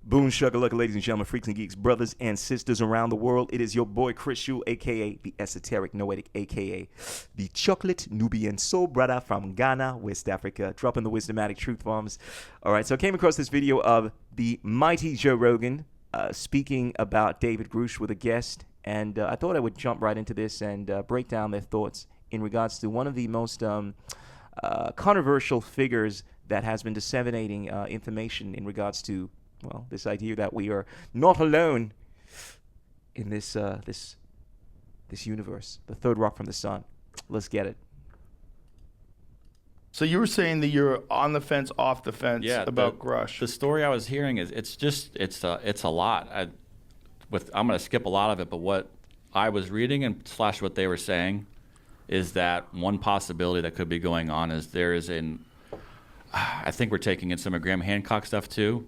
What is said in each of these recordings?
Boom shakalaka, ladies and gentlemen, freaks and geeks, brothers and sisters around the world. It is your boy Grusche, aka the Esoteric, Noetic, aka the Chocolate Nubian Soul Brother from Ghana, West Africa, dropping the wisdomatic truth bombs. All right, so I came across this video of the mighty Joe Rogan speaking about David Grusch with a guest, and I thought I would jump right into this and break down their thoughts in regards to one of the most controversial figures that has been disseminating information in regards to, well, this idea that we are not alone in this this universe, the third rock from the sun. Let's get it. So you were saying that you're on the fence, off the fence about Grusche. The story I was hearing is it's a lot. I'm going to skip a lot of it, but what I was reading and / what they were saying is that one possibility that could be going on is there is I think we're taking in some of Graham Hancock stuff too.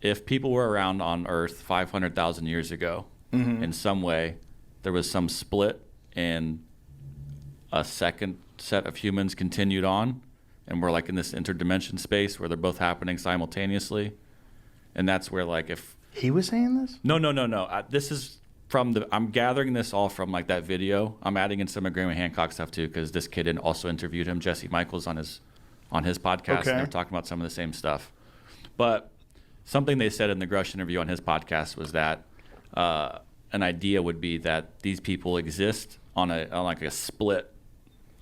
If people were around on Earth 500,000 years ago, in some way, there was some split and a second set of humans continued on, and we're like in this interdimension space where they're both happening simultaneously, and that's where like if he was saying this? No. This is from I'm gathering this all from like that video. I'm adding in some of Graham Hancock stuff too because this kid also interviewed him, Jesse Michaels, on his podcast, and they're talking about some of the same stuff, but. Something they said in the Grusch interview on his podcast was that an idea would be that these people exist on like a split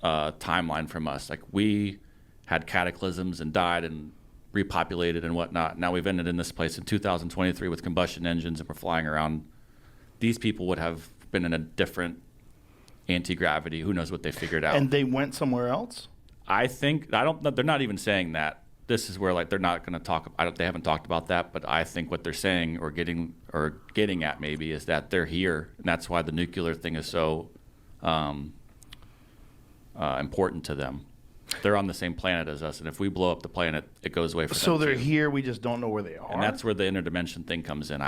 timeline from us. Like we had cataclysms and died and repopulated and whatnot. Now we've ended in this place in 2023 with combustion engines and we're flying around. These people would have been in a different anti-gravity. Who knows what they figured out? And they went somewhere else? They're not even saying that. This is where like they're not going to talk. They haven't talked about that, but I think what they're saying or getting at maybe is that they're here, and that's why the nuclear thing is so important to them. They're on the same planet as us, and if we blow up the planet, it goes away from them. So they're too. Here, we just don't know where they are. And that's where the interdimension thing comes in.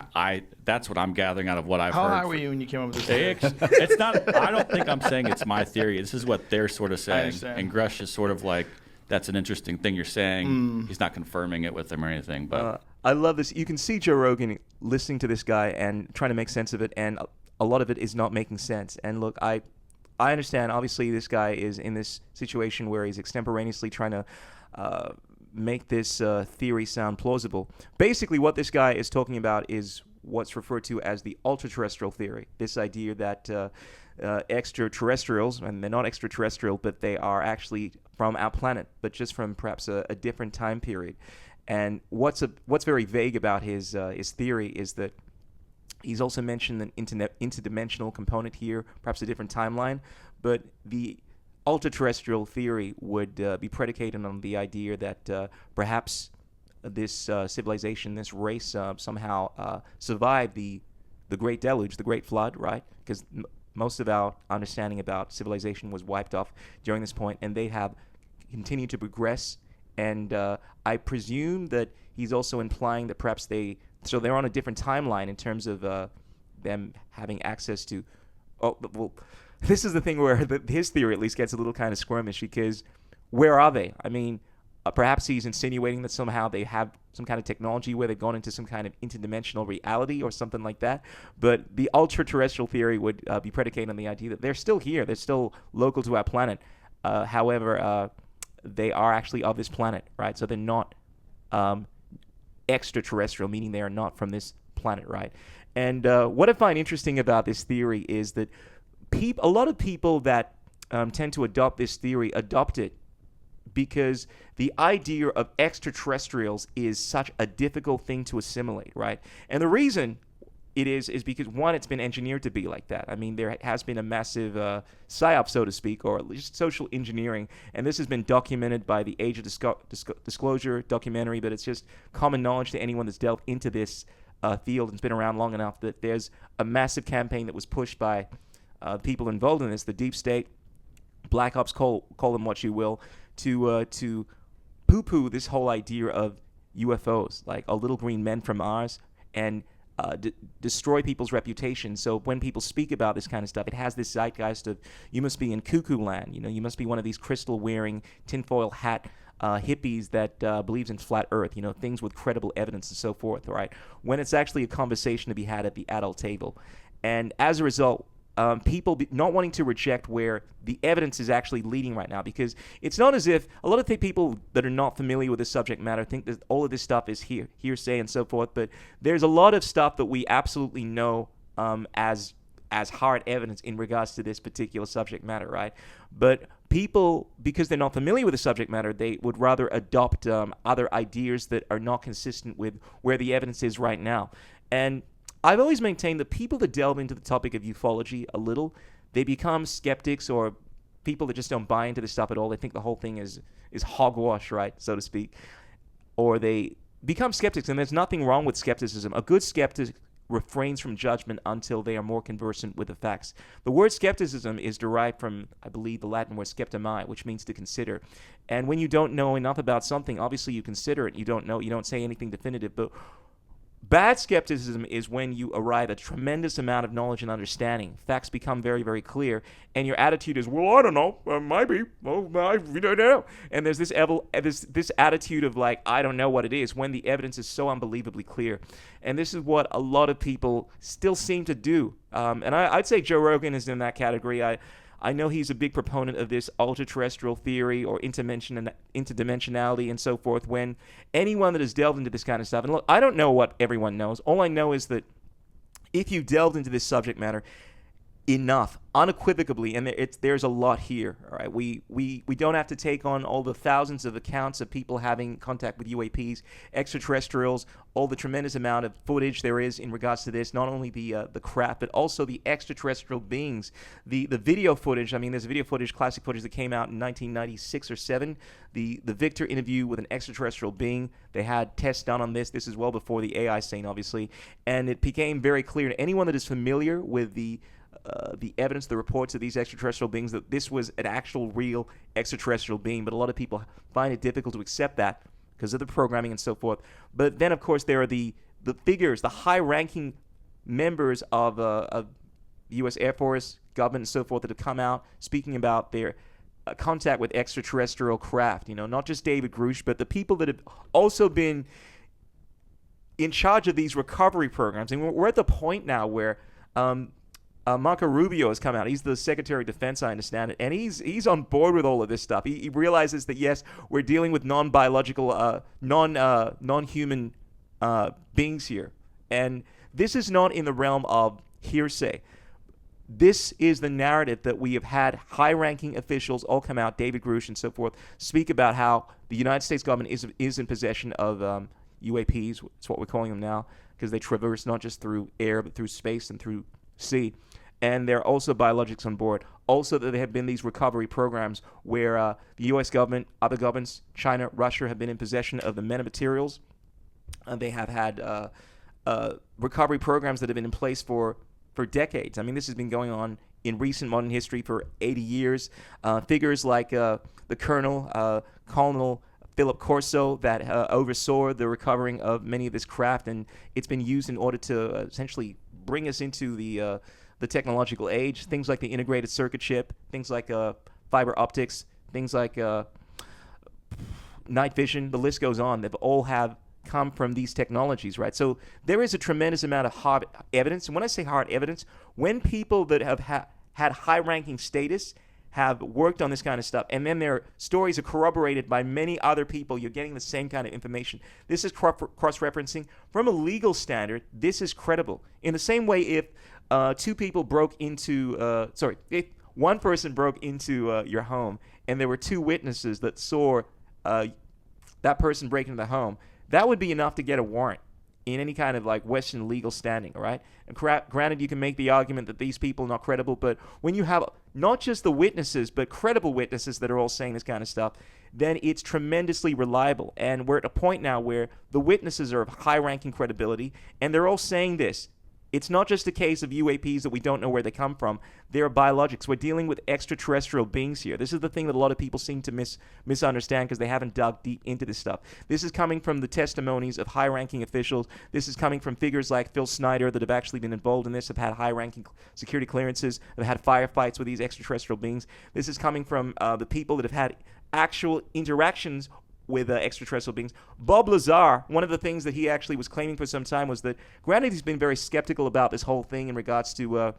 That's what I'm gathering out of what I've heard. How high were you when you came up with this? It's not. I don't think I'm saying it's my theory. This is what they're sort of saying, and Grusch is sort of like. That's an interesting thing you're saying. He's not confirming it with them or anything. But I love this. You can see Joe Rogan listening to this guy and trying to make sense of it, and a lot of it is not making sense. And look, I understand. Obviously, this guy is in this situation where he's extemporaneously trying to make this theory sound plausible. Basically, what this guy is talking about is what's referred to as the ultraterrestrial theory. This idea that extraterrestrials, and they're not extraterrestrial, but they are actually from our planet, but just from perhaps a different time period. And what's very vague about his theory is that he's also mentioned an interdimensional component here, perhaps a different timeline, but the ultraterrestrial theory would be predicated on the idea that perhaps this civilization, this race, somehow survived the Great Deluge, the Great Flood, right? Because most of our understanding about civilization was wiped off during this point, and they have continued to progress. And I presume that he's also implying that perhaps they're on a different timeline in terms of them having access to. Oh, well, this is the thing where his theory at least gets a little kind of squirmish, because where are they? I mean, perhaps he's insinuating that somehow they have some kind of technology where they've gone into some kind of interdimensional reality or something like that. But the ultra-terrestrial theory would be predicated on the idea that they're still here. They're still local to our planet. However, they are actually of this planet, right? So they're not extraterrestrial, meaning they are not from this planet, right? And what I find interesting about this theory is that a lot of people that tend to adopt this theory adopt it because the idea of extraterrestrials is such a difficult thing to assimilate, right? And the reason it is because, one, it's been engineered to be like that. I mean, there has been a massive psyops, so to speak, or at least social engineering, and this has been documented by the Age of Disclosure documentary, but it's just common knowledge to anyone that's delved into this field and has been around long enough that there's a massive campaign that was pushed by people involved in this, the deep state, black ops, call them what you will, to poo-poo this whole idea of UFOs, like a little green men from Mars, and destroy people's reputation. So when people speak about this kind of stuff, it has this zeitgeist of, you must be in cuckoo land, you must be one of these crystal-wearing, tinfoil hat hippies that believes in flat Earth, things with credible evidence and so forth, right? When it's actually a conversation to be had at the adult table. And as a result, people not wanting to reject where the evidence is actually leading right now, because it's not as if a lot of the people that are not familiar with the subject matter think that all of this stuff is hearsay and so forth, but there's a lot of stuff that we absolutely know as hard evidence in regards to this particular subject matter, right? But people, because they're not familiar with the subject matter, they would rather adopt other ideas that are not consistent with where the evidence is right now. And I've always maintained that people that delve into the topic of ufology a little, they become skeptics or people that just don't buy into this stuff at all. They think the whole thing is hogwash, right, so to speak. Or they become skeptics, and there's nothing wrong with skepticism. A good skeptic refrains from judgment until they are more conversant with the facts. The word skepticism is derived from, I believe, the Latin word skeptami, which means to consider. And when you don't know enough about something, obviously you consider it. You don't say anything definitive, but bad skepticism is when you arrive at a tremendous amount of knowledge and understanding. Facts become very, very clear, and your attitude is, well, I don't know, maybe, we don't know. And there's this attitude of like, I don't know what it is, when the evidence is so unbelievably clear. And this is what a lot of people still seem to do. And I'd say Joe Rogan is in that category. I know he's a big proponent of this ultraterrestrial theory or interdimensionality and so forth. When anyone that has delved into this kind of stuff, and look, I don't know what everyone knows. All I know is that if you delved into this subject matter enough, unequivocally, and there's a lot here, all right? We don't have to take on all the thousands of accounts of people having contact with UAPs, extraterrestrials, all the tremendous amount of footage there is in regards to this, not only the craft, but also the extraterrestrial beings, the video footage. I mean, there's video footage, classic footage that came out in 1996 or 7, the Victor interview with an extraterrestrial being. They had tests done on this. This is well before the AI scene, obviously, and it became very clear to anyone that is familiar with the evidence, the reports of these extraterrestrial beings, that this was an actual real extraterrestrial being. But a lot of people find it difficult to accept that because of the programming and so forth. But then, of course, there are the figures, the high-ranking members of U.S. Air Force, government, and so forth that have come out speaking about their contact with extraterrestrial craft. Not just David Grusch, but the people that have also been in charge of these recovery programs. And we're at the point now where Marco Rubio has come out. He's the Secretary of Defense, I understand it, and he's on board with all of this stuff. He realizes that, yes, we're dealing with non-biological, non-human beings here, and this is not in the realm of hearsay. This is the narrative that we have had high-ranking officials all come out, David Grusch and so forth, speak about how the United States government is in possession of UAPs. It's what we're calling them now, because they traverse not just through air, but through space and through sea. And there are also biologics on board. Also, that there have been these recovery programs where the U.S. government, other governments, China, Russia, have been in possession of the metamaterials. They have had recovery programs that have been in place for decades. I mean, this has been going on in recent modern history for 80 years. Figures like the Colonel Philip Corso that oversaw the recovering of many of this craft, and it's been used in order to essentially bring us into the technological age. Things like the integrated circuit chip, things like fiber optics, things like night vision, the list goes on. They've all have come from these technologies, right? So there is a tremendous amount of hard evidence. And when I say hard evidence, when people that have had high-ranking status have worked on this kind of stuff, and then their stories are corroborated by many other people, you're getting the same kind of information. This is cross-referencing. From a legal standard, this is credible. In the same way, if if one person broke into your home and there were two witnesses that saw that person break into the home, that would be enough to get a warrant in any kind of like Western legal standing, all right? And granted, you can make the argument that these people are not credible, but when you have not just the witnesses, but credible witnesses that are all saying this kind of stuff, then it's tremendously reliable. And we're at a point now where the witnesses are of high-ranking credibility, and they're all saying this. It's not just a case of UAPs that we don't know where they come from. They're biologics. We're dealing with extraterrestrial beings here. This is the thing that a lot of people seem to misunderstand because they haven't dug deep into this stuff. This is coming from the testimonies of high-ranking officials. This is coming from figures like Phil Snyder that have actually been involved in this, have had high-ranking security clearances, have had firefights with these extraterrestrial beings. This is coming from the people that have had actual interactions with extraterrestrial beings. Bob Lazar, one of the things that he actually was claiming for some time was that, granted, he's been very skeptical about this whole thing in regards to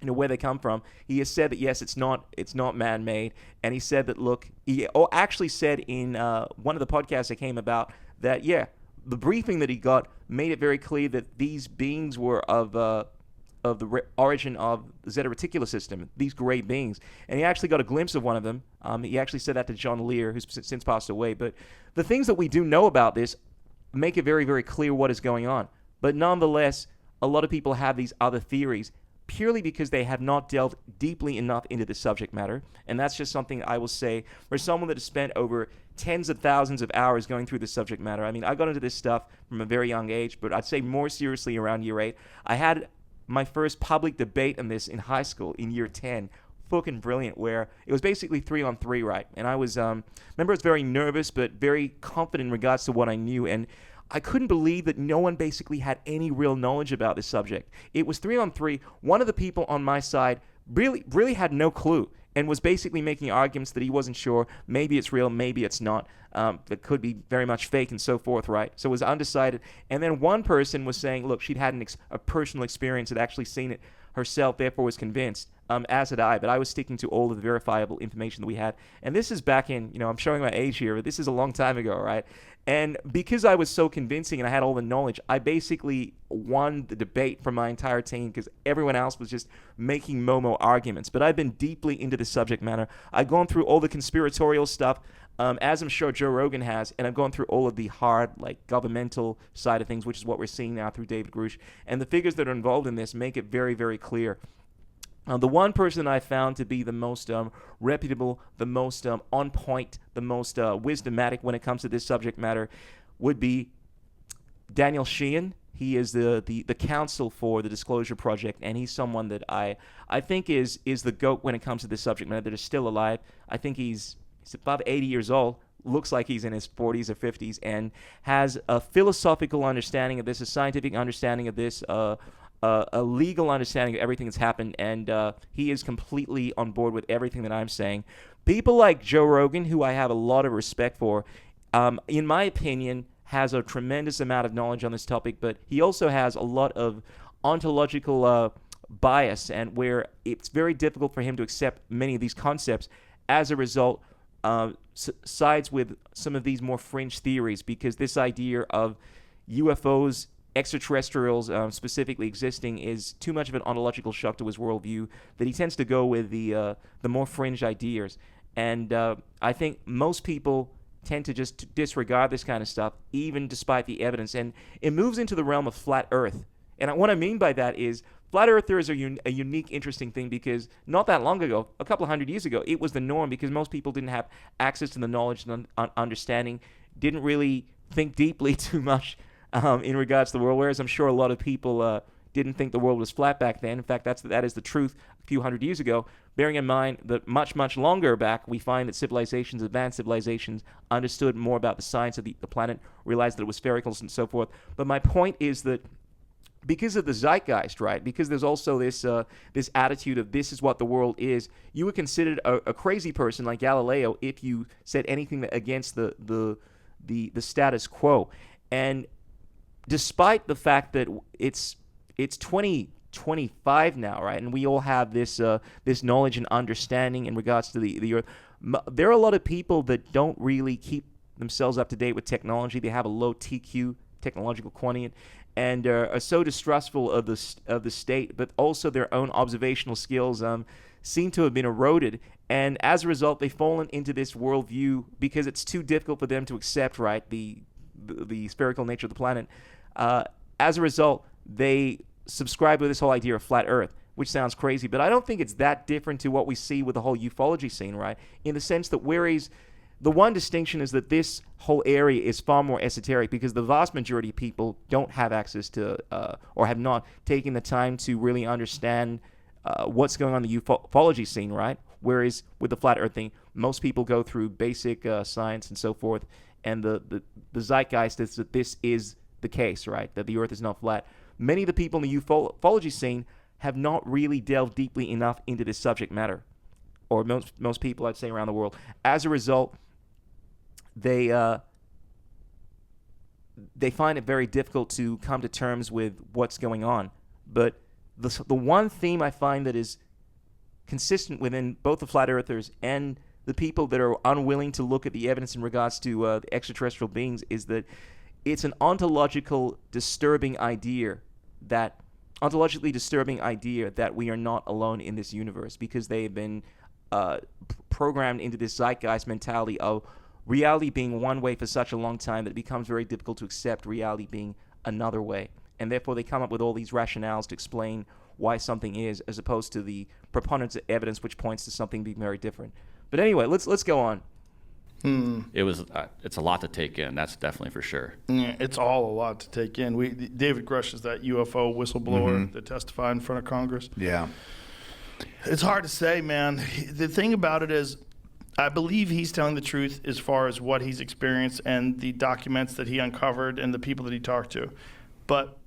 where they come from. He has said that yes, it's not man-made, and he said that he actually said in one of the podcasts that came about that the briefing that he got made it very clear that these beings were of the origin of the Zeta Reticula system, these gray beings. And he actually got a glimpse of one of them. He actually said that to John Lear, who's since passed away. But the things that we do know about this make it very, very clear what is going on. But nonetheless, a lot of people have these other theories purely because they have not delved deeply enough into the subject matter. And that's just something I will say for someone that has spent over tens of thousands of hours going through the subject matter. I mean, I got into this stuff from a very young age, but I'd say more seriously around year 8. I had my first public debate on this in high school in year 10. Fucking brilliant, where it was basically 3-on-3, right? And I was, remember I was very nervous, but very confident in regards to what I knew. And I couldn't believe that no one basically had any real knowledge about this subject. It was 3-on-3. One of the people on my side really had no clue and was basically making arguments that he wasn't sure. Maybe it's real, maybe it's not. It could be very much fake and so forth, right? So it was undecided. And then one person was saying, look, she'd had a personal experience, had actually seen it herself, therefore was convinced, as had I. But I was sticking to all of the verifiable information that we had. And this is back in, I'm showing my age here, but this is a long time ago, right? And because I was so convincing and I had all the knowledge, I basically won the debate for my entire team because everyone else was just making Momo arguments. But I've been deeply into the subject matter. I've gone through all the conspiratorial stuff, as I'm sure Joe Rogan has, and I've gone through all of the hard, governmental side of things, which is what we're seeing now through David Grusch. And the figures that are involved in this make it very, very clear. The one person I found to be the most reputable, the most on point, the most wisdomatic when it comes to this subject matter would be Daniel Sheehan. He is the counsel for the Disclosure Project, and he's someone that I think is the GOAT when it comes to this subject matter that is still alive. I think he's above 80 years old, looks like he's in his 40s or 50s, and has a philosophical understanding of this, a scientific understanding of this, a legal understanding of everything that's happened, and he is completely on board with everything that I'm saying. People like Joe Rogan, who I have a lot of respect for, in my opinion, has a tremendous amount of knowledge on this topic, but he also has a lot of ontological bias, and where it's very difficult for him to accept many of these concepts. As a result, sides with some of these more fringe theories, because this idea of UFOs, extraterrestrials specifically existing, is too much of an ontological shock to his worldview, that he tends to go with the more fringe ideas. And I think most people tend to just disregard this kind of stuff, even despite the evidence. And it moves into the realm of flat Earth. And what I mean by that is, flat earthers are a unique, interesting thing, because not that long ago, a couple of 100 years ago, it was the norm, because most people didn't have access to the knowledge and understanding, didn't really think deeply too much in regards to the world, whereas I'm sure a lot of people didn't think the world was flat back then. In fact, that is the truth a few hundred years ago, bearing in mind that much, much longer back, we find that civilizations, advanced civilizations, understood more about the science of the planet, realized that it was spherical and so forth. But my point is that because of the zeitgeist, right? Because there's also this attitude of this is what the world is. You were considered a crazy person like Galileo if you said anything against the status quo. And despite the fact that it's 2025 now, right? And we all have this knowledge and understanding in regards to the Earth. There are a lot of people that don't really keep themselves up to date with technology. They have a low TQ, technological quotient, and are so distrustful of the state, but also their own observational skills seem to have been eroded. And as a result, they've fallen into this worldview because it's too difficult for them to accept, right, the spherical nature of the planet. As a result, they subscribe to this whole idea of flat Earth, which sounds crazy, but I don't think it's that different to what we see with the whole ufology scene, right? In the sense that whereas the one distinction is that this whole area is far more esoteric, because the vast majority of people don't have access to or have not taken the time to really understand what's going on in the ufology scene, right? Whereas with the flat Earth thing, most people go through basic science and so forth, and the zeitgeist is that this is the case, right? That the Earth is not flat. Many of the people in the ufology scene have not really delved deeply enough into this subject matter, or most people, I'd say, around the world. As a result, they find it very difficult to come to terms with what's going on. But the one theme I find that is consistent within both the flat earthers and the people that are unwilling to look at the evidence in regards to the extraterrestrial beings is that it's an ontologically disturbing idea that we are not alone in this universe, because they have been programmed into this zeitgeist mentality of reality being one way for such a long time that it becomes very difficult to accept reality being another way. And therefore they come up with all these rationales to explain why something is, as opposed to the preponderance of evidence which points to something being very different. But anyway, let's go on. It's a lot to take in. That's definitely for sure. Yeah, it's all a lot to take in. David Grusch is that UFO whistleblower that testified in front of Congress. Yeah. It's hard to say, man. The thing about it is, I believe he's telling the truth as far as what he's experienced and the documents that he uncovered and the people that he talked to. But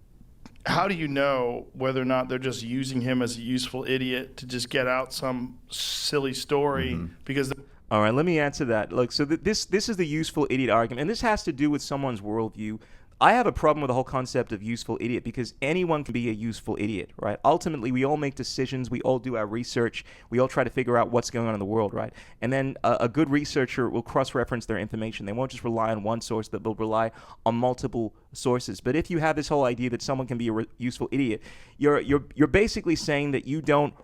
how do you know whether or not they're just using him as a useful idiot to just get out some silly story? Because all right, let me answer that. Look, so this is the useful idiot argument, and this has to do with someone's worldview. I have a problem with the whole concept of useful idiot, because anyone can be a useful idiot, right? Ultimately, we all make decisions, we all do our research, we all try to figure out what's going on in the world, right? And then a good researcher will cross-reference their information. They won't just rely on one source, but they'll rely on multiple sources. But if you have this whole idea that someone can be a useful idiot, you're basically saying that you don't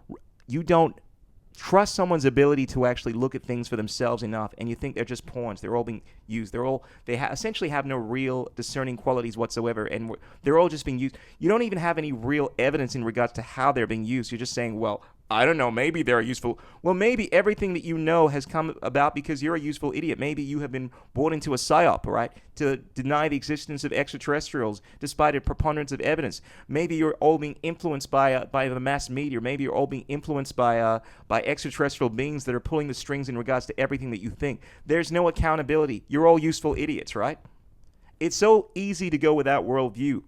trust someone's ability to actually look at things for themselves enough, and you think they're just pawns. They're all being used. They essentially have no real discerning qualities whatsoever, and they're all just being used. You don't even have any real evidence in regards to how they're being used. You're just saying, well, I don't know, maybe they're useful. Well, maybe everything that you know has come about because you're a useful idiot. Maybe you have been brought into a psyop, right, to deny the existence of extraterrestrials despite a preponderance of evidence. Maybe you're all being influenced by the mass media. Maybe you're all being influenced by extraterrestrial beings that are pulling the strings in regards to everything that you think. There's no accountability. You're all useful idiots, right? It's so easy to go with that worldview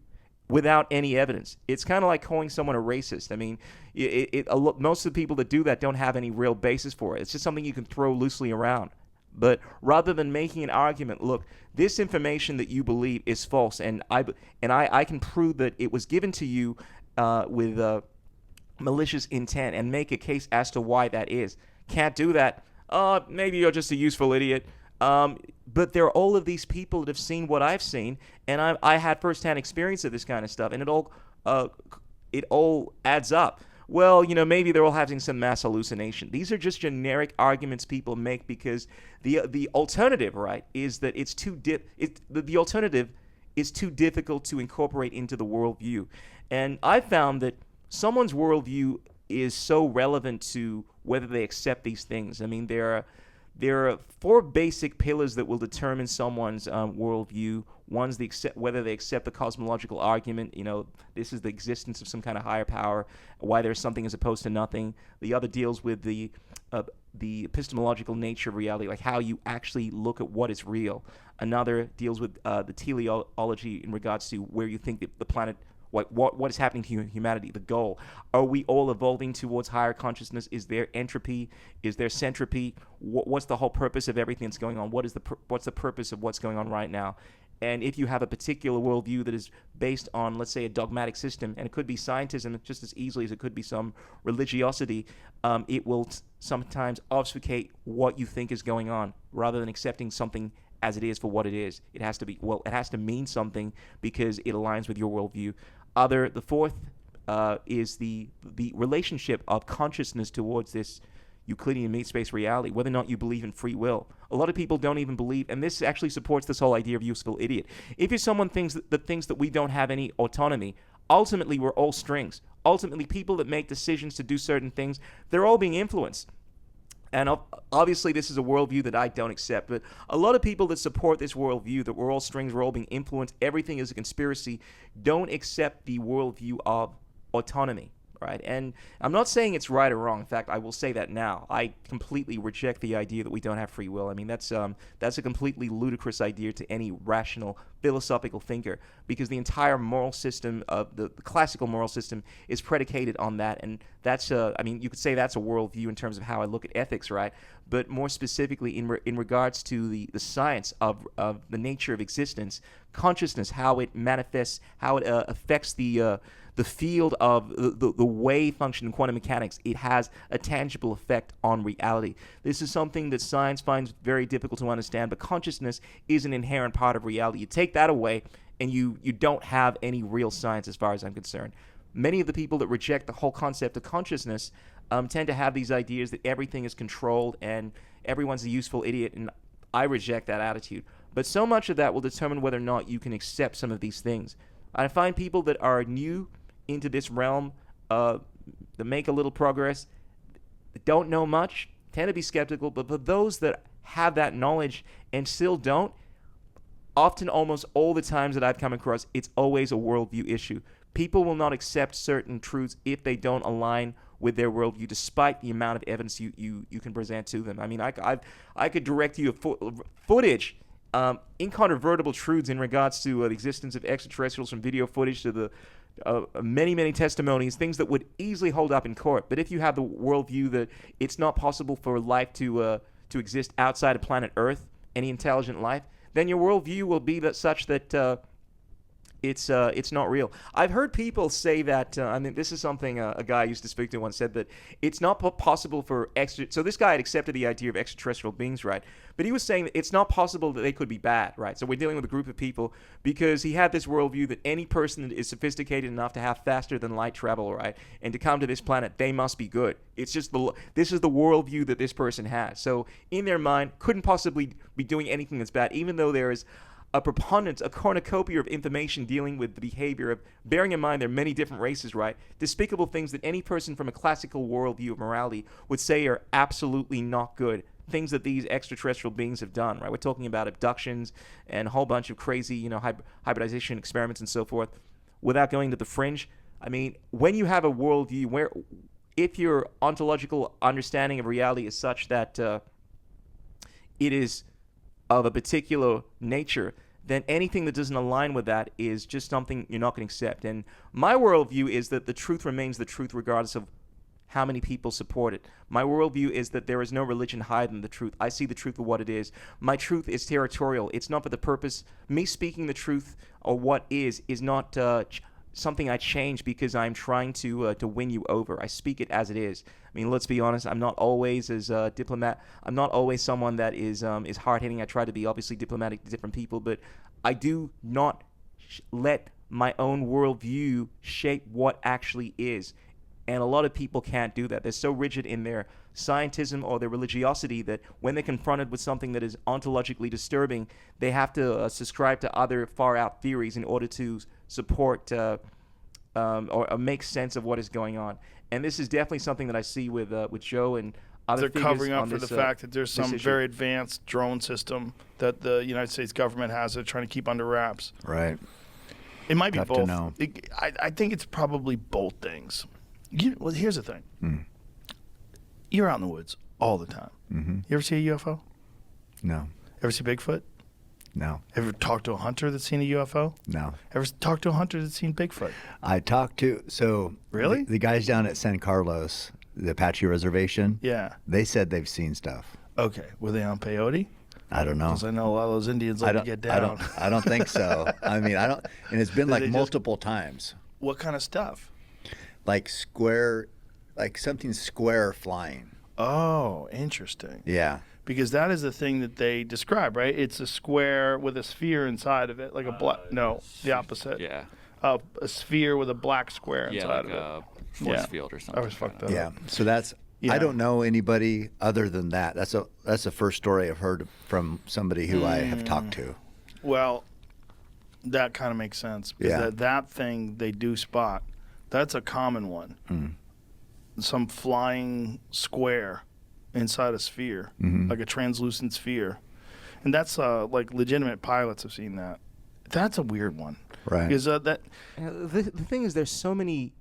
without any evidence. It's kind of like calling someone a racist. I mean, most of the people that do that don't have any real basis for it. It's just something you can throw loosely around. But rather than making an argument, look, this information that you believe is false, and I can prove that it was given to you with malicious intent, and make a case as to why that is. Can't do that. Maybe you're just a useful idiot. But there are all of these people that have seen what I've seen, and I had firsthand experience of this kind of stuff, and it all adds up. Well, maybe they're all having some mass hallucination. These are just generic arguments people make because the alternative, right, is that the alternative is too difficult to incorporate into the worldview. And I found that someone's worldview is so relevant to whether they accept these things. I mean, there are four basic pillars that will determine someone's worldview. One's whether they accept the cosmological argument. This is the existence of some kind of higher power, why there's something as opposed to nothing. The other deals with the epistemological nature of reality, like how you actually look at what is real. Another deals with the teleology in regards to where you think the planet, what is happening to humanity, the goal. Are we all evolving towards higher consciousness? Is there entropy? Is there centropy? What's the whole purpose of everything that's going on? What's the purpose of what's going on right now? And if you have a particular worldview that is based on, let's say, a dogmatic system, and it could be scientism just as easily as it could be some religiosity, it will sometimes obfuscate what you think is going on rather than accepting something as it is for what it is. It has to mean something because it aligns with your worldview. The fourth is the relationship of consciousness towards this Euclidean meat-space reality, whether or not you believe in free will. A lot of people don't even believe, and this actually supports this whole idea of useful idiot. If you're someone that thinks that we don't have any autonomy, ultimately we're all strings. Ultimately, people that make decisions to do certain things, they're all being influenced. And obviously, this is a worldview that I don't accept. But a lot of people that support this worldview, that we're all strings, we're all being influenced, everything is a conspiracy, don't accept the worldview of autonomy, right? And I'm not saying it's right or wrong. In fact, I will say that now. I completely reject the idea that we don't have free will. I mean, that's a completely ludicrous idea to any rational philosophical thinker, because the entire moral system of the classical moral system is predicated on that. And that's you could say that's a worldview in terms of how I look at ethics, right? but more specifically in regards to the science of the nature of existence, consciousness, how it manifests, how it affects the field of the wave function in quantum mechanics. It has a tangible effect on reality. This is something that science finds very difficult to understand, but consciousness is an inherent part of reality. You take that away, and you don't have any real science as far as I'm concerned. Many of the people that reject the whole concept of consciousness tend to have these ideas that everything is controlled and everyone's a useful idiot, and I reject that attitude. But so much of that will determine whether or not you can accept some of these things. I find people that are new into this realm, that make a little progress, that don't know much, tend to be skeptical, but for those that have that knowledge and still don't, often almost all the times that I've come across, it's always a worldview issue. People will not accept certain truths if they don't align with their worldview, despite the amount of evidence you can present to them. I mean, I could direct you footage, incontrovertible truths in regards to the existence of extraterrestrials, from video footage to the many testimonies, things that would easily hold up in court. But if you have the worldview that it's not possible for life to exist outside of planet Earth, any intelligent life, then your worldview will be such that it's not real. I've heard people say that. I mean, this is something a guy I used to speak to once said, that it's not possible for So this guy had accepted the idea of extraterrestrial beings, right? But he was saying that it's not possible that they could be bad, right? So we're dealing with a group of people, because he had this worldview that any person that is sophisticated enough to have faster than light travel, right, and to come to this planet, they must be good. It's just this is the worldview that this person has. So in their mind, couldn't possibly be doing anything that's bad, even though there is a preponderance, a cornucopia of information dealing with the behavior of, bearing in mind there are many different races, right? Despicable things that any person from a classical worldview of morality would say are absolutely not good. Things that these extraterrestrial beings have done, right? We're talking about abductions and a whole bunch of crazy, hybridization experiments and so forth. Without going to the fringe, I mean, when you have a worldview where, if your ontological understanding of reality is such that it is of a particular nature, then anything that doesn't align with that is just something you're not going to accept. And my worldview is that the truth remains the truth regardless of how many people support it. My worldview is that there is no religion higher than the truth. I see the truth for what it is. My truth is territorial. It's not for the purpose. Me speaking the truth or what is not something I change because I'm trying to win you over. I speak it as it is. I mean, let's be honest. I'm not always as diplomat. I'm not always someone that is hard-hitting. I try to be obviously diplomatic to different people, but I do not let my own worldview shape what actually is. And a lot of people can't do that. They're so rigid in their scientism or their religiosity that when they're confronted with something that is ontologically disturbing, they have to subscribe to other far-out theories in order to support or make sense of what is going on. And this is definitely something that I see with Joe and other They're figures covering up on for this, the fact that there's some issue. very advanced drone system that the United States government has that they're trying to keep under wraps. Right. It might be Tough to both. know. I think it's probably both things. Well, here's the thing. You're out in the woods all the time. Mm-hmm. You ever see a UFO? No. Ever see Bigfoot? No. Ever talked to a hunter that's seen a UFO? No. Ever talked to a hunter that's seen Bigfoot? I talked to Really? the guys down at San Carlos, the Apache Reservation. Yeah. They said they've seen stuff. Okay. Were they on peyote? I don't know. Because I know a lot of those Indians like to get down. I don't think so. I mean, I don't. And it's been Did like they just- multiple times. What kind of stuff? Like square, like something square flying. Oh, interesting. Yeah. Because that is the thing that they describe, right? It's a square with a sphere inside of it, like a black. No, the opposite. Yeah. A sphere with a black square Yeah, inside like of a it. force Yeah. field or something. I was fucked up. Yeah. So that's. Yeah. I don't know anybody other than that. That's the first story I've heard from somebody who I have talked to. Well, that kind of makes sense. Because Yeah. that thing they do spot, that's a common one. Some flying square inside a sphere, like a translucent sphere. And that's like legitimate pilots have seen that. That's a weird one. Right. Because that The thing is, there's so many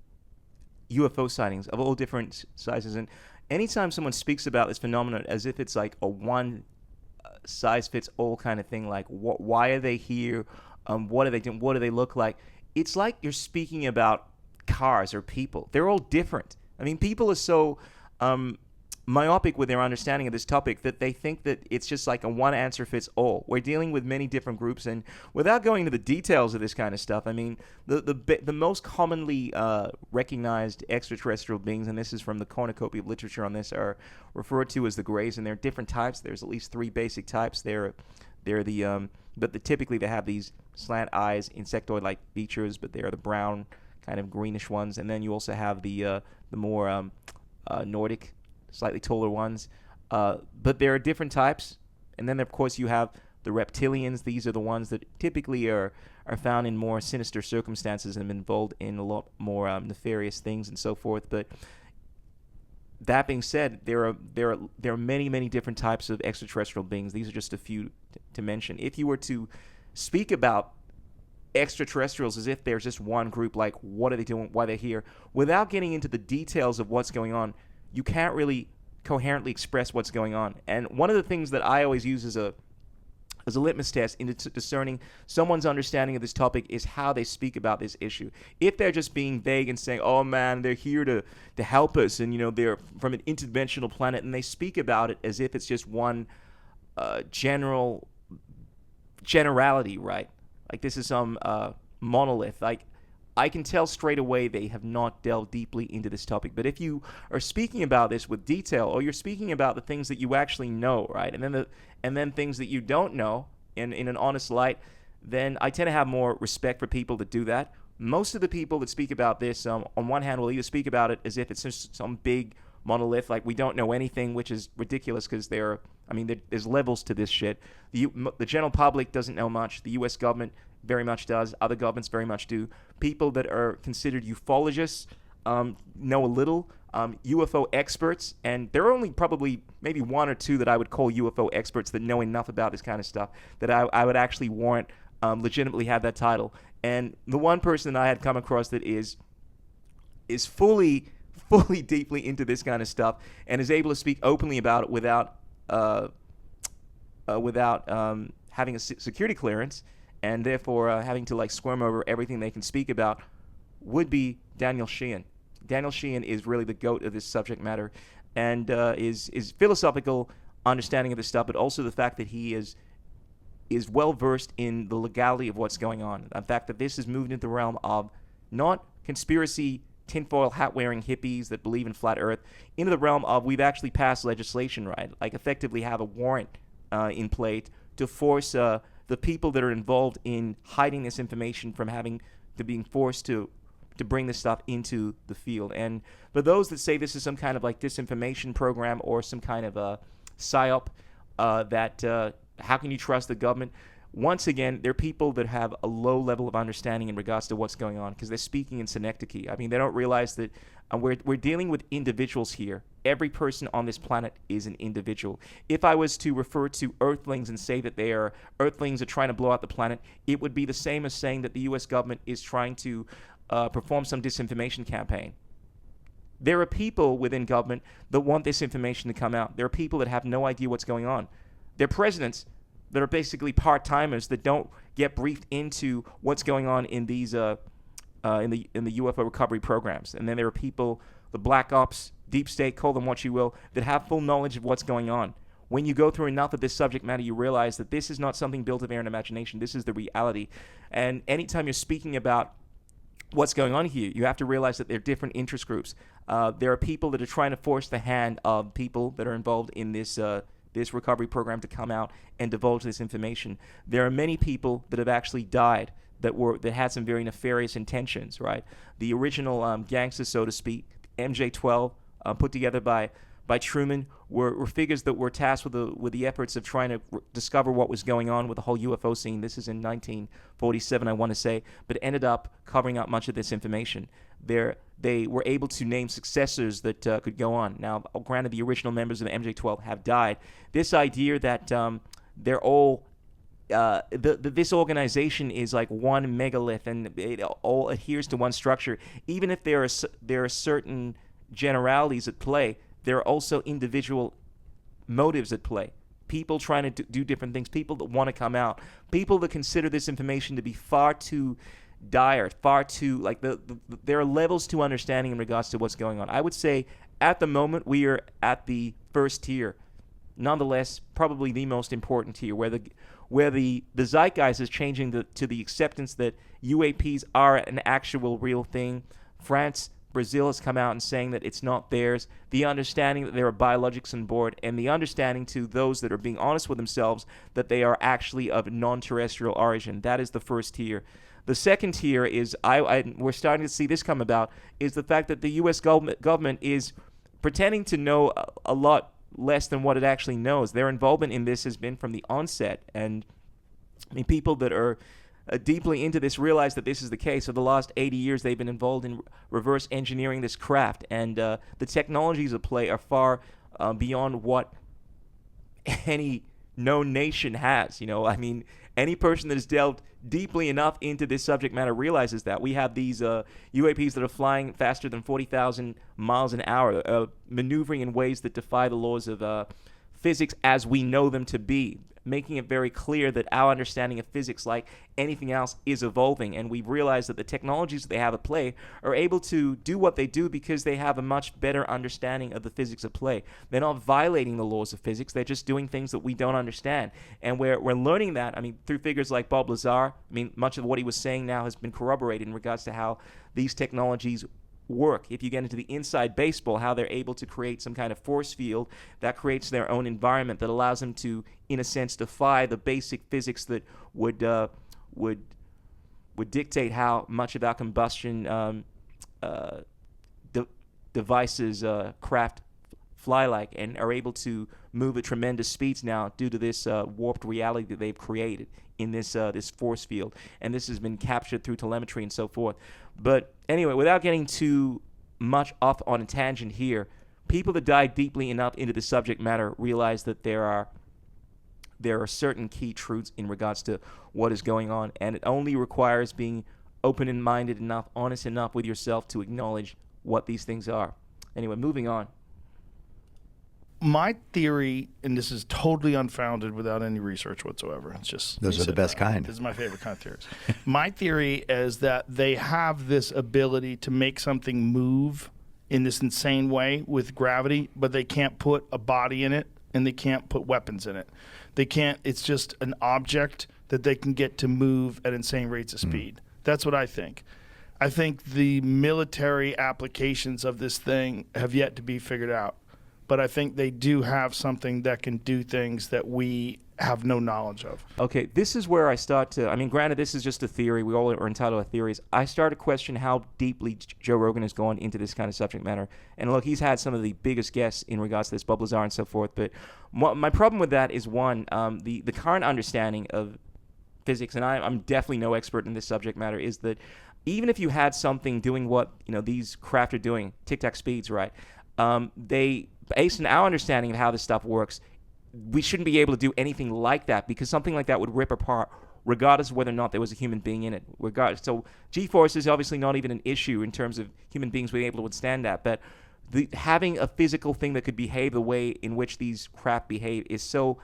UFO sightings of all different sizes, and anytime someone speaks about this phenomenon as if it's like a one size fits all kind of thing, like why are they here, what are they doing, what do they look like, it's like you're speaking about cars or people. They're all different. I mean, people are so myopic with their understanding of this topic that they think that it's just like a one answer fits all. We're dealing with many different groups, and without going into the details of this kind of stuff, I mean, the most commonly recognized extraterrestrial beings, and this is from the cornucopia of literature on this, are referred to as the Greys, and there are different types. There's at least 3 basic types. But typically they have these slant eyes, insectoid-like features, but they are the brown, kind of greenish ones. And then you also have the more Noetic, slightly taller ones. But there are different types. And then, of course, you have the reptilians. These are the ones that typically are found in more sinister circumstances and involved in a lot more nefarious things and so forth. But that being said, there are many, many different types of extraterrestrial beings. These are just a few to mention. If you were to speak about extraterrestrials as if there's just one group, like what are they doing, why they're here, without getting into the details of what's going on, you can't really coherently express what's going on. And one of the things that I always use as a litmus test into discerning someone's understanding of this topic is how they speak about this issue. If they're just being vague and saying, oh man, they're here to help us, and they're from an interdimensional planet, and they speak about it as if it's just one generality, right? Like this is some monolith. Like I can tell straight away they have not delved deeply into this topic. But if you are speaking about this with detail, or you're speaking about the things that you actually know, right, and then things that you don't know in an honest light, then I tend to have more respect for people that do that. Most of the people that speak about this, on one hand, will either speak about it as if it's just some big monolith, like we don't know anything, which is ridiculous because there's levels to this shit. The general public doesn't know much. The U.S. government very much does. Other governments very much do. People that are considered ufologists know a little. UFO experts, and there are only probably maybe 1 or 2 that I would call UFO experts that know enough about this kind of stuff that I would actually warrant legitimately have that title. And the one person that I had come across that is fully deeply into this kind of stuff and is able to speak openly about it without having a security clearance, and therefore having to squirm over everything they can speak about, would be Daniel Sheehan. Daniel Sheehan is really the GOAT of this subject matter, and is philosophical understanding of this stuff, but also the fact that he is well versed in the legality of what's going on. The fact that this has moved into the realm of not conspiracy tinfoil hat-wearing hippies that believe in flat earth, into the realm of we've actually passed legislation, right? Effectively have a warrant in play to force the people that are involved in hiding this information from being forced to bring this stuff into the field. And for those that say this is some kind of disinformation program or some kind of a psyop, that how can you trust the government? Once again, they're people that have a low level of understanding in regards to what's going on because they're speaking in synecdoche. They don't realize that we're dealing with individuals here. Every person on this planet is an individual. If I was to refer to Earthlings and say that they are Earthlings are trying to blow out the planet, it would be the same as saying that the U.S. government is trying to perform some disinformation campaign. There are people within government that want this information to come out. There are people that have no idea what's going on. There are presidents that are basically part-timers that don't get briefed into what's going on in these in the UFO recovery programs. And then there are people, the black ops, deep state, call them what you will, that have full knowledge of what's going on. When you go through enough of this subject matter, you realize that this is not something built of air and imagination. This is the reality. And anytime you're speaking about what's going on here, you have to realize that there are different interest groups. There are people that are trying to force the hand of people that are involved in this recovery program to come out and divulge this information. There are many people that have actually died that had some very nefarious intentions, right? The original gangsters, so to speak, MJ-12, put together by Truman, were figures that were tasked with the efforts of trying to discover what was going on with the whole UFO scene. This is in 1947, I want to say, but ended up covering up much of this information. They were able to name successors that could go on. Now, granted, the original members of the MJ-12 have died. This idea that they're all this organization is like one megalith and it all adheres to one structure, even if there are certain generalities at play, there are also individual motives at play. People trying to do different things, people that want to come out, people that consider this information to be far too dire, far too, there are levels to understanding in regards to what's going on. I would say at the moment, we are at the first tier. Nonetheless, probably the most important tier, where the zeitgeist is changing to the acceptance that UAPs are an actual real thing. France, Brazil has come out and saying that it's not theirs. The understanding that there are biologics on board, and the understanding to those that are being honest with themselves that they are actually of non-terrestrial origin. That is the first tier. The second tier is, we're starting to see this come about, is the fact that the U.S. government is pretending to know a lot less than what it actually knows. Their involvement in this has been from the onset, and I mean, people that are deeply into this realize that this is the case. For the last 80 years, they've been involved in reverse engineering this craft, and the technologies at play are far beyond what any known nation has. I mean, any person that has delved deeply enough into this subject matter realizes that. We have these UAPs that are flying faster than 40,000 miles an hour, maneuvering in ways that defy the laws of physics as we know them to be, making it very clear that our understanding of physics, like anything else, is evolving. And we've realized that the technologies that they have at play are able to do what they do because they have a much better understanding of the physics at play. They're not violating the laws of physics. They're just doing things that we don't understand. And we're learning that, I mean, through figures like Bob Lazar. I mean, much of what he was saying now has been corroborated in regards to how these technologies work. If you get into the inside baseball, how they're able to create some kind of force field that creates their own environment that allows them to, in a sense, defy the basic physics that would dictate how much of our combustion devices craft fly like, and are able to move at tremendous speeds now due to this warped reality that they've created in this force field. And this has been captured through telemetry and so forth. But anyway, without getting too much off on a tangent here, people that dive deeply enough into the subject matter realize that there are certain key truths in regards to what is going on, and it only requires being open and minded enough, honest enough with yourself to acknowledge what these things are. Anyway, moving on. My theory, and this is totally unfounded without any research whatsoever. It's just those are the best kind. This is my favorite kind of theories. My theory is that they have this ability to make something move in this insane way with gravity, but they can't put a body in it, and they can't put weapons in it. They can't. It's just an object that they can get to move at insane rates of speed. That's what I think. I think the military applications of this thing have yet to be figured out. But I think they do have something that can do things that we have no knowledge of. Okay, this is where I start to, I mean, granted, this is just a theory. We all are entitled to theories. I start to question how deeply Joe Rogan has gone into this kind of subject matter. And look, he's had some of the biggest guests in regards to this, Bob Lazar and so forth. But my problem with that is, one, the current understanding of physics, and I'm definitely no expert in this subject matter, is that even if you had something doing what these craft are doing, tic-tac speeds, right, based on our understanding of how this stuff works, we shouldn't be able to do anything like that, because something like that would rip apart regardless of whether or not there was a human being in it. So G-force is obviously not even an issue in terms of human beings being able to withstand that, but having a physical thing that could behave the way in which these craft behave is so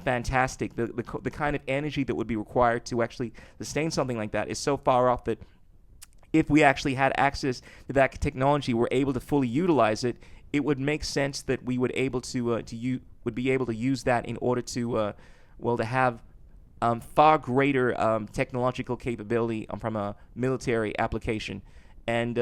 fantastic. The kind of energy that would be required to actually sustain something like that is so far off that if we actually had access to that technology, we're able to fully utilize it, it would make sense that we would be able to use that in order to have far greater technological capability from a military application. And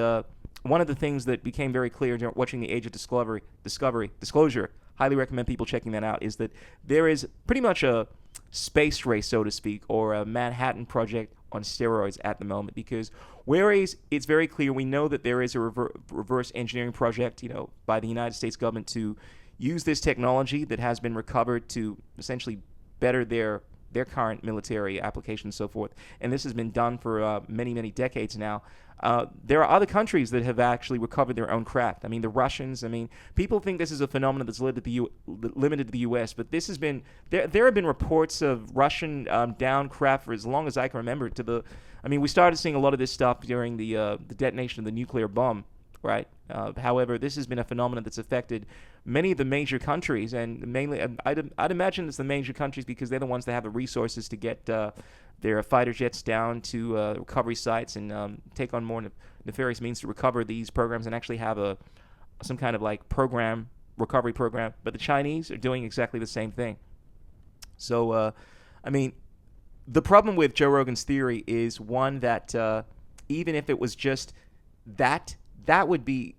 one of the things that became very clear during watching The Age of Disclosure, highly recommend people checking that out, is that there is pretty much a space race, so to speak, or a Manhattan Project on steroids at the moment, because whereas it's very clear, we know that there is a reverse engineering project, by the United States government to use this technology that has been recovered to essentially better their current military applications and so forth. And this has been done for many, many decades now. There are other countries that have actually recovered their own craft. I mean, the Russians. I mean, people think this is a phenomenon that's limited to the U.S., but this has been there have been reports of Russian down craft for as long as I can remember. We started seeing a lot of this stuff during the detonation of the nuclear bomb, right? However, this has been a phenomenon that's affected many of the major countries, and mainly, I'd imagine it's the major countries because they're the ones that have the resources to get their fighter jets down to recovery sites and take on more nefarious means to recover these programs and actually have a some kind of like recovery program, but the Chinese are doing exactly the same thing. So, I mean, the problem with Joe Rogan's theory is one that even if it was just that would be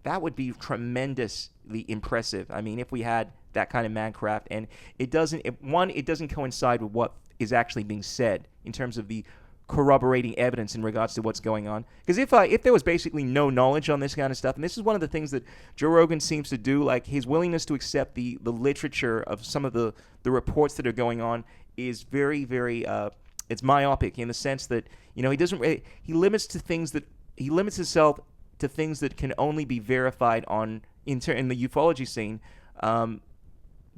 tremendously impressive. I mean, if we had that kind of mancraft, and it doesn't coincide with what is actually being said in terms of the corroborating evidence in regards to what's going on. Because if there was basically no knowledge on this kind of stuff, and this is one of the things that Joe Rogan seems to do, like his willingness to accept the literature of some of the reports that are going on is very, very it's myopic in the sense that, you know, he limits himself to things that can only be verified in the ufology scene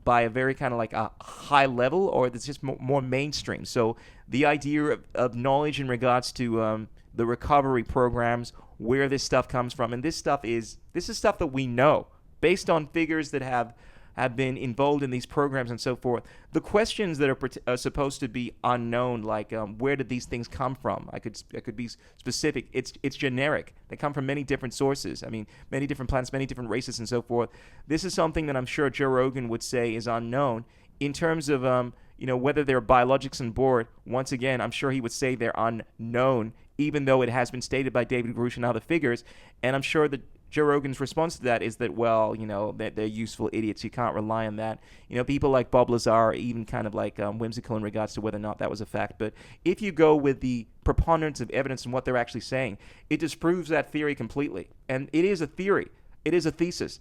by a very kind of like a high level, or that's just more mainstream. So the idea of knowledge in regards to the recovery programs, where this stuff comes from, and this is stuff that we know based on figures that have been involved in these programs and so forth. The questions that are supposed to be unknown, like where did these things come from? I could be specific. It's generic. They come from many different sources. I mean, many different planets, many different races, and so forth. This is something that I'm sure Joe Rogan would say is unknown in terms of whether there are biologics on board. Once again, I'm sure he would say they're unknown, even though it has been stated by David Grusch and other figures. And I'm sure that Joe Rogan's response to that is that, well, that they're useful idiots. You can't rely on that. People like Bob Lazar are even kind of like whimsical in regards to whether or not that was a fact. But if you go with the preponderance of evidence and what they're actually saying, it disproves that theory completely. And it is a theory. It is a thesis.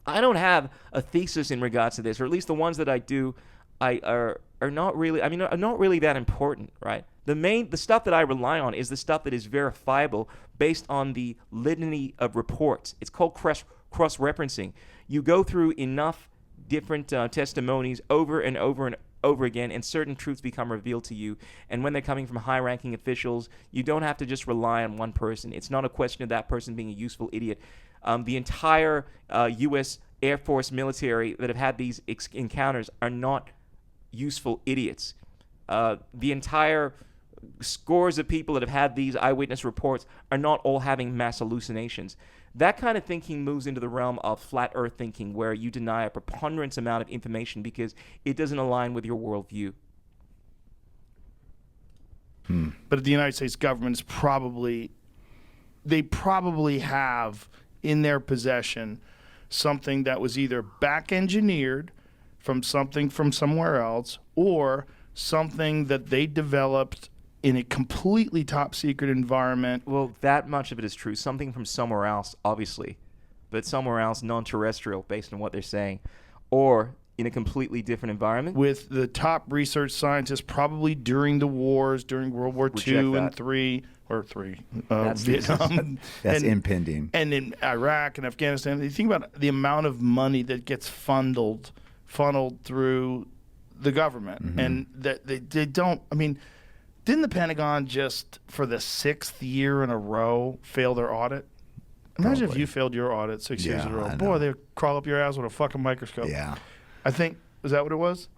I don't have a thesis in regards to this, or at least the ones that I do are not really, are not really that important, right? The stuff that I rely on is the stuff that is verifiable based on the litany of reports. It's called cross-referencing. You go through enough different testimonies over and over and over again, and certain truths become revealed to you. And when they're coming from high-ranking officials, you don't have to just rely on one person. It's not a question of that person being a useful idiot. The entire U.S. Air Force military that have had these encounters are not useful idiots. The entire scores of people that have had these eyewitness reports are not all having mass hallucinations. That kind of thinking moves into the realm of flat earth thinking, where you deny a preponderance amount of information because it doesn't align with your worldview. But the United States government is probably have in their possession something that was either back engineered from something from somewhere else, or something that they developed in a completely top secret environment. Well, that much of it is true. Something from somewhere else, obviously, but somewhere else non-terrestrial based on what they're saying, or in a completely different environment. With the top research scientists probably during the wars, during World War II and Vietnam. That's impending. And in Iraq and Afghanistan. You think about the amount of money that gets funneled through the government. And that they don't, didn't the Pentagon just for the 6th year in a row fail their audit? Imagine if you failed your audit 6 years in a row. Boy, they'd crawl up your ass with a fucking microscope. Yeah. I think, is that what it was?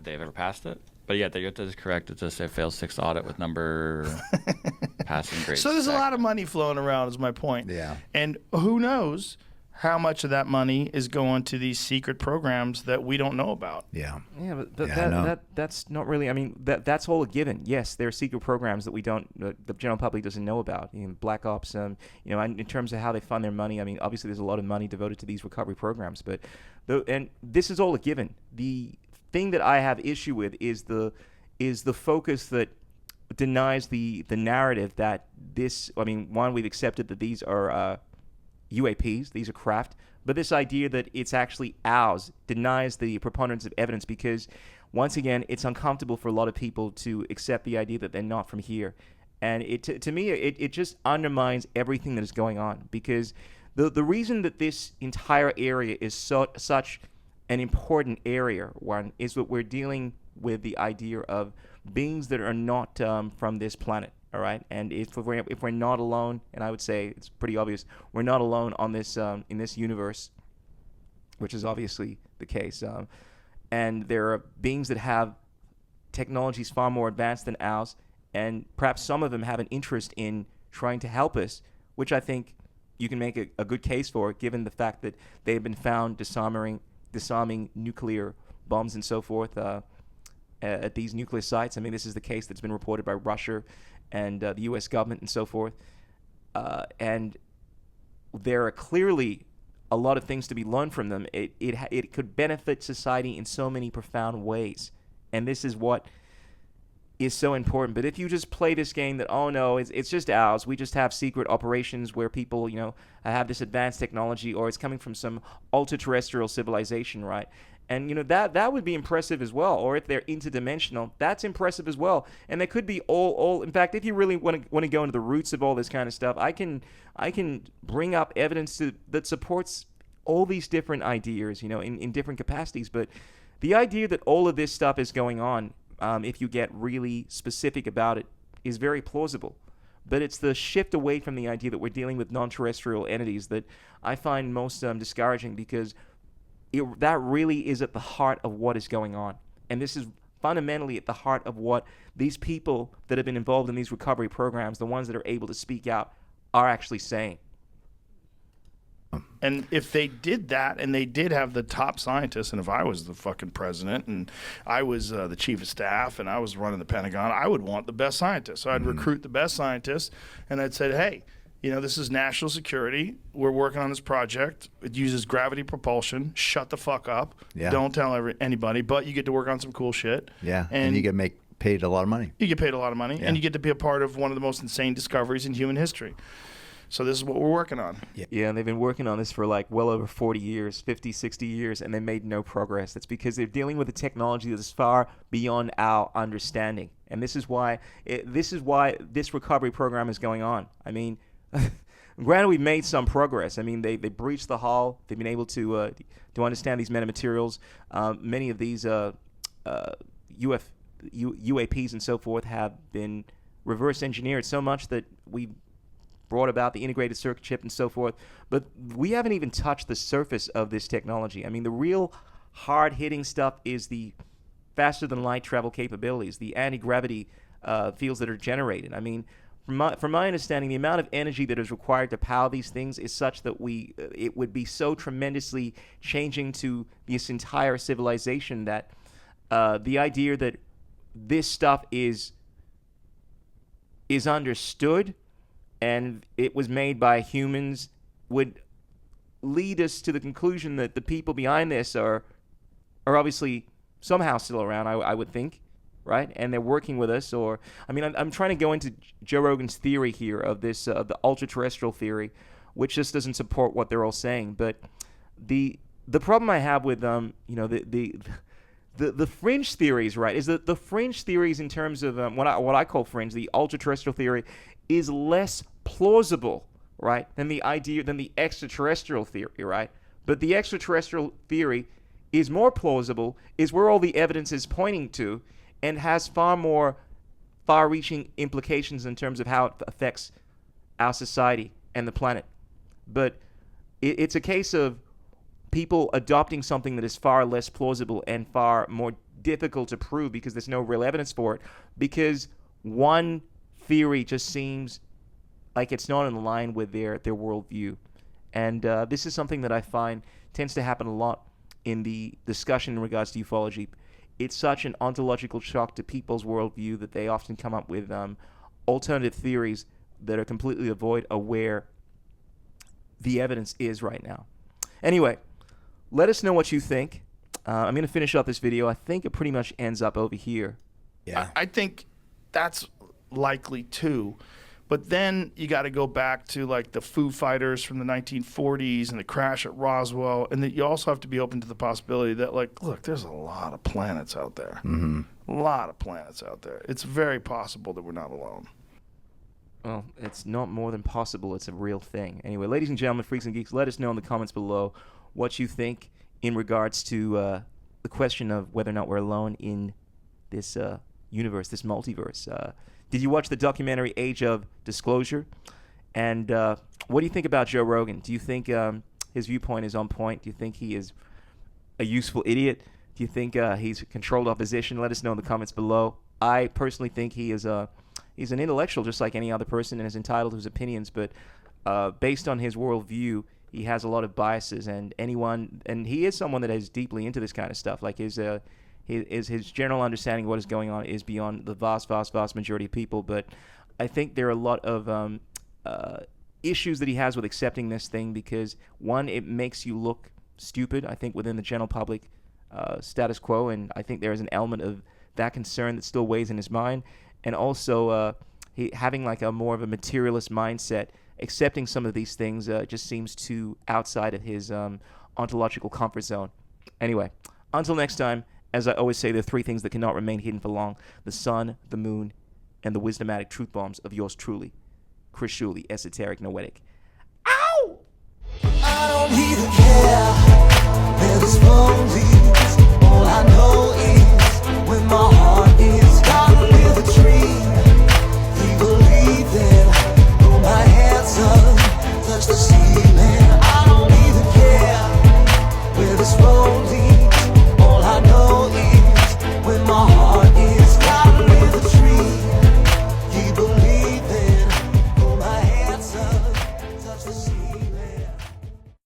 They've ever passed it? But yeah, that is correct. It just failed 6th audit with number passing grade. So there's a lot of money flowing around is my point. Yeah. And who knows how much of that money is going to these secret programs that we don't know about. Yeah, but that's not really, that's all a given. Yes, there are secret programs that the general public doesn't know about. Black Ops, in terms of how they fund their money, obviously there's a lot of money devoted to these recovery programs, and this is all a given. The thing that I have issue with is the focus that denies the narrative that this, one, we've accepted that these are UAPs, these are craft, but this idea that it's actually ours denies the preponderance of evidence, because once again, it's uncomfortable for a lot of people to accept the idea that they're not from here. And to me, it just undermines everything that is going on, because the reason that this entire area is such an important area, one, is that we're dealing with the idea of beings that are not from this planet. All right, and if we're not alone, and I would say it's pretty obvious, we're not alone on this in this universe, which is obviously the case. And there are beings that have technologies far more advanced than ours, and perhaps some of them have an interest in trying to help us, which I think you can make a good case for it, given the fact that they have been found disarming nuclear bombs and so forth at these nuclear sites. I mean, this is the case that's been reported by Russia and the U.S. government and so forth. And there are clearly a lot of things to be learned from them. It could benefit society in so many profound ways. And this is what is so important. But if you just play this game that, oh no, it's just ours, we just have secret operations where people, have this advanced technology, or it's coming from some ultra-terrestrial civilization, right? And that would be impressive as well. Or if they're interdimensional, that's impressive as well. And they could be all. In fact, if you really want to go into the roots of all this kind of stuff, I can bring up evidence that supports all these different ideas, in different capacities. But the idea that all of this stuff is going on, if you get really specific about it, is very plausible. But it's the shift away from the idea that we're dealing with non-terrestrial entities that I find most discouraging, because that really is at the heart of what is going on. And this is fundamentally at the heart of what these people that have been involved in these recovery programs, the ones that are able to speak out, are actually saying. And if they did that, and they did have the top scientists, and if I was the fucking president, and I was the chief of staff, and I was running the Pentagon, I would want the best scientists. So I'd recruit the best scientists, and I'd say, hey, this is national security. We're working on this project. It uses gravity propulsion. Shut the fuck up. Yeah. Don't tell anybody, but you get to work on some cool shit. Yeah, and you get paid a lot of money. You get paid a lot of money, and you get to be a part of one of the most insane discoveries in human history. So this is what we're working on. Yeah, and they've been working on this for well over 40 years, 50, 60 years, and they made no progress. That's because they're dealing with a technology that is far beyond our understanding. And this is why this recovery program is going on. I mean, granted, we've made some progress. I mean, they breached the hull. They've been able to understand these metamaterials. Many of these UAPs and so forth have been reverse engineered so much that we brought about the integrated circuit chip and so forth. But we haven't even touched the surface of this technology. I mean, the real hard-hitting stuff is the faster-than-light travel capabilities, the anti-gravity fields that are generated. I mean, from my understanding, the amount of energy that is required to power these things is such that it would be so tremendously changing to this entire civilization that the idea that this stuff is understood and it was made by humans would lead us to the conclusion that the people behind this are obviously somehow still around, I would think, right? And they're working with us. Or, I mean, I'm trying to go into Joe Rogan's theory here of this, the ultra-terrestrial theory, which just doesn't support what they're all saying. But the problem I have with the fringe theories, right, is that the fringe theories in terms of what I call fringe, the ultra-terrestrial theory, is less plausible, right, than the extraterrestrial theory, right? But the extraterrestrial theory is more plausible, is where all the evidence is pointing to, and has far-reaching implications in terms of how it affects our society and the planet. But it's a case of people adopting something that is far less plausible and far more difficult to prove because there's no real evidence for it, because one theory just seems like it's not in line with their worldview. And this is something that I find tends to happen a lot in the discussion in regards to ufology. It's such an ontological shock to people's worldview that they often come up with alternative theories that are completely devoid of where the evidence is right now. Anyway, let us know what you think. I'm going to finish up this video. I think it pretty much ends up over here. Yeah, I think that's likely too. But then you got to go back to like the Foo Fighters from the 1940s and the crash at Roswell, and that you also have to be open to the possibility that, like, look, there's a lot of planets out there. A lot of planets out there. It's very possible that we're not alone. Well, it's not more than possible. It's a real thing. Anyway, ladies and gentlemen, freaks and geeks, let us know in the comments below what you think in regards to the question of whether or not we're alone in this universe, this multiverse. Did you watch the documentary Age of Disclosure? And what do you think about Joe Rogan? Do you think his viewpoint is on point? Do you think he is a useful idiot? Do you think he's controlled opposition? Let us know in the comments below. I personally think he's an intellectual just like any other person and is entitled to his opinions, but based on his worldview, he has a lot of biases, and he is someone that is deeply into this kind of stuff. Like his general understanding of what is going on is beyond the vast majority of people. But I think there are a lot of issues that he has with accepting this thing because, one, it makes you look stupid, I think, within the general public status quo, and I think there is an element of that concern that still weighs in his mind, and also he having like a more of a materialist mindset. Accepting some of these things just seems too outside of his ontological comfort zone. Anyway, until next time, as I always say, there are three things that cannot remain hidden for long: the sun, the moon, and the wisdomatic truth bombs of yours truly, Grusche, Esoteric, Noetic. Ow! I don't even care where this phone leads.